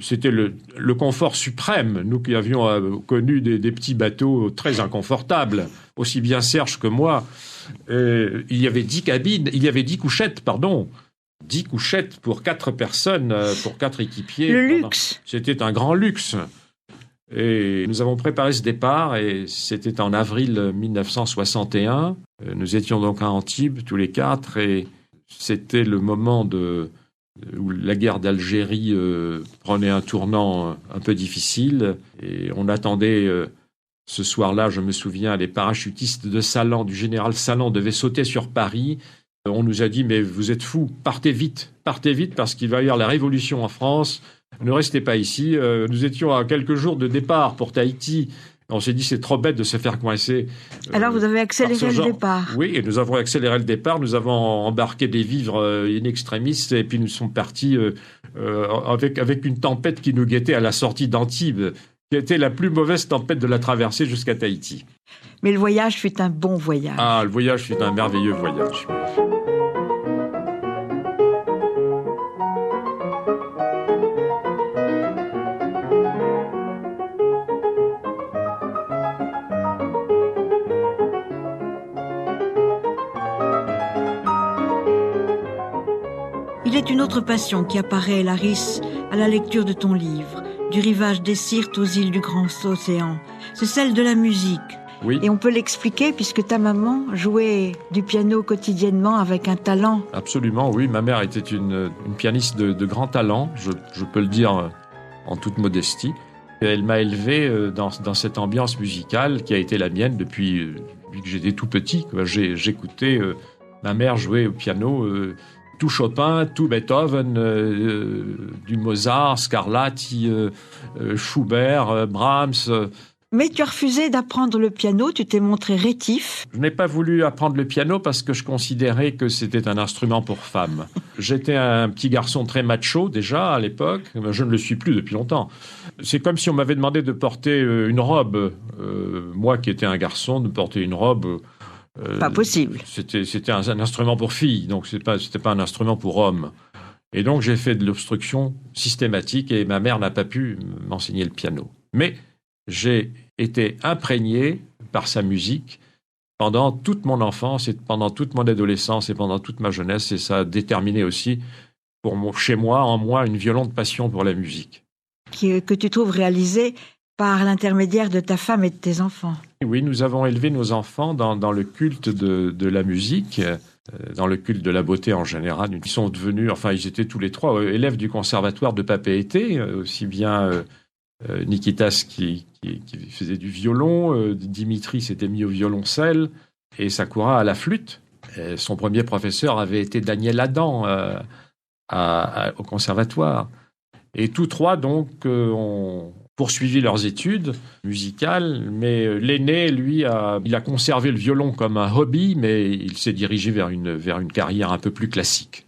c'était le confort suprême. Nous qui avions connu des petits bateaux très inconfortables, aussi bien Serge que moi. Il y avait 10 cabines, il y avait 10 couchettes, pardon. 10 couchettes pour 4 personnes, pour 4 équipiers. Le luxe. C'était un grand luxe. Et nous avons préparé ce départ et c'était en avril 1961. Nous étions donc à Antibes tous les 4 et c'était le moment où la guerre d'Algérie prenait un tournant un peu difficile et on attendait ce soir-là, je me souviens, les parachutistes de Salan, du général Salan, devaient sauter sur Paris. On nous a dit « mais vous êtes fous, partez vite parce qu'il va y avoir la révolution en France ». Ne restez pas ici. Nous étions à quelques jours de départ pour Tahiti. On s'est dit c'est trop bête de se faire coincer. Alors vous avez accéléré le départ. Oui, et nous avons accéléré le départ. Nous avons embarqué des vivres in extremis et puis nous sommes partis avec une tempête qui nous guettait à la sortie d'Antibes, qui était la plus mauvaise tempête de la traversée jusqu'à Tahiti. Mais le voyage fut un bon voyage. Ah, le voyage fut un merveilleux voyage. Il est une autre passion qui apparaît, Laris, à la lecture de ton livre, du rivage des Syrtes aux îles du Grand Océan. C'est celle de la musique. Oui. Et on peut l'expliquer puisque ta maman jouait du piano quotidiennement avec un talent. Absolument, oui. Ma mère était une pianiste de grand talent, je peux le dire en toute modestie. Elle m'a élevé dans cette ambiance musicale qui a été la mienne depuis que j'étais tout petit. J'écoutais ma mère jouer au piano tout Chopin, tout Beethoven, du Mozart, Scarlatti, Schubert, Brahms. Mais tu as refusé d'apprendre le piano, tu t'es montré rétif. Je n'ai pas voulu apprendre le piano parce que je considérais que c'était un instrument pour femmes. J'étais un petit garçon très macho déjà à l'époque, je ne le suis plus depuis longtemps. C'est comme si on m'avait demandé de porter une robe. Moi qui étais un garçon, de porter une robe... pas possible. C'était un instrument pour filles, donc c'était pas un instrument pour hommes. Et donc j'ai fait de l'obstruction systématique et ma mère n'a pas pu m'enseigner le piano. Mais j'ai été imprégné par sa musique pendant toute mon enfance et pendant toute mon adolescence et pendant toute ma jeunesse. Et ça a déterminé aussi, chez moi, en moi, une violente passion pour la musique. Que tu trouves réalisée par l'intermédiaire de ta femme et de tes enfants. Oui, nous avons élevé nos enfants dans le culte de la musique, dans le culte de la beauté en général. Ils sont devenus, ils étaient tous les trois élèves du conservatoire de Papeete, aussi bien Nikitas qui faisait du violon, Dimitri s'était mis au violoncelle et Sakura à la flûte. Et son premier professeur avait été Daniel Adam au conservatoire. Et tous trois, donc, ont poursuivi leurs études musicales, mais l'aîné, lui, il a conservé le violon comme un hobby, mais il s'est dirigé vers une carrière un peu plus classique.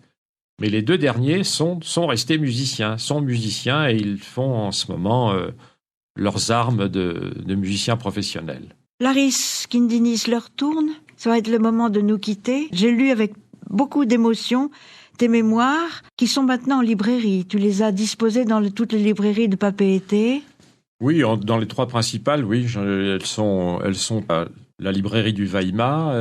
Mais les deux derniers sont restés musiciens, et ils font en ce moment leurs armes de musiciens professionnels. Laris Kindinis leur tourne, ça va être le moment de nous quitter. J'ai lu avec beaucoup d'émotion tes mémoires qui sont maintenant en librairie. Tu les as disposées dans toutes les librairies de Papeete. Oui, dans les trois principales, oui, elles sont à la librairie du Vaima,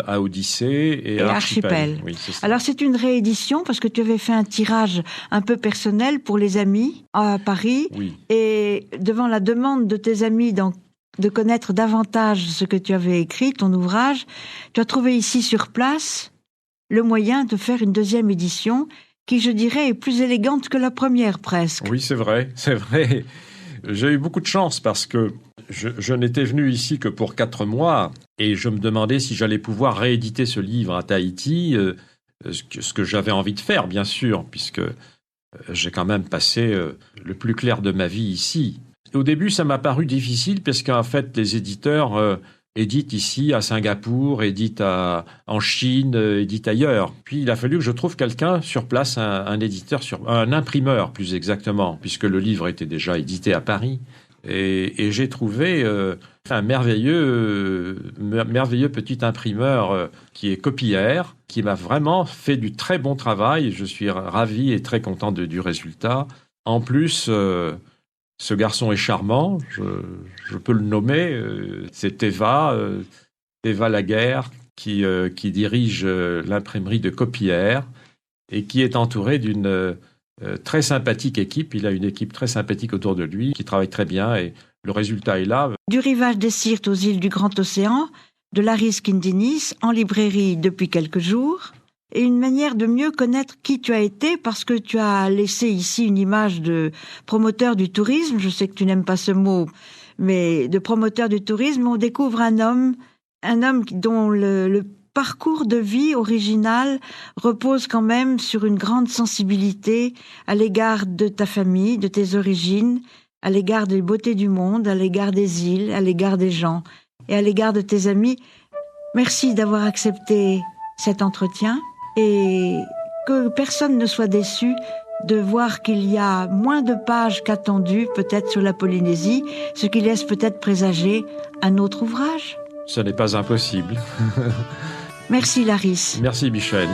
à Odyssée et à Archipel. Oui, c'est ça. Alors c'est une réédition parce que tu avais fait un tirage un peu personnel pour les amis à Paris. Oui. Et devant la demande de tes amis de connaître davantage ce que tu avais écrit, ton ouvrage, tu as trouvé ici sur place le moyen de faire une deuxième édition qui, je dirais, est plus élégante que la première presque. Oui, c'est vrai. J'ai eu beaucoup de chance parce que je n'étais venu ici que pour 4 mois et je me demandais si j'allais pouvoir rééditer ce livre à Tahiti, ce que j'avais envie de faire, bien sûr, puisque j'ai quand même passé le plus clair de ma vie ici. Au début, ça m'a paru difficile parce qu'en fait, les éditeurs éditent ici à Singapour, éditent en Chine, éditent ailleurs. Puis il a fallu que je trouve quelqu'un sur place, un éditeur, un imprimeur plus exactement, puisque le livre était déjà édité à Paris. Et j'ai trouvé un merveilleux petit imprimeur qui est Copière, qui m'a vraiment fait du très bon travail. Je suis ravi et très content du résultat. En plus, ce garçon est charmant, je peux le nommer, c'est Théva Laguerre qui dirige l'imprimerie de Copière et qui est entouré d'une très sympathique équipe. Il a une équipe très sympathique autour de lui qui travaille très bien et le résultat est là. Du rivage des Syrtes aux îles du Grand Océan, de Laris Kindinis, en librairie depuis quelques jours. Et une manière de mieux connaître qui tu as été, parce que tu as laissé ici une image de promoteur du tourisme. Je sais que tu n'aimes pas ce mot, mais de promoteur du tourisme, on découvre un homme dont le parcours de vie original repose quand même sur une grande sensibilité à l'égard de ta famille, de tes origines, à l'égard des beautés du monde, à l'égard des îles, à l'égard des gens et à l'égard de tes amis. Merci d'avoir accepté cet entretien. Et que personne ne soit déçu de voir qu'il y a moins de pages qu'attendu, peut-être sur la Polynésie, ce qui laisse peut-être présager un autre ouvrage. Ce n'est pas impossible. Merci Laris. Merci Michel.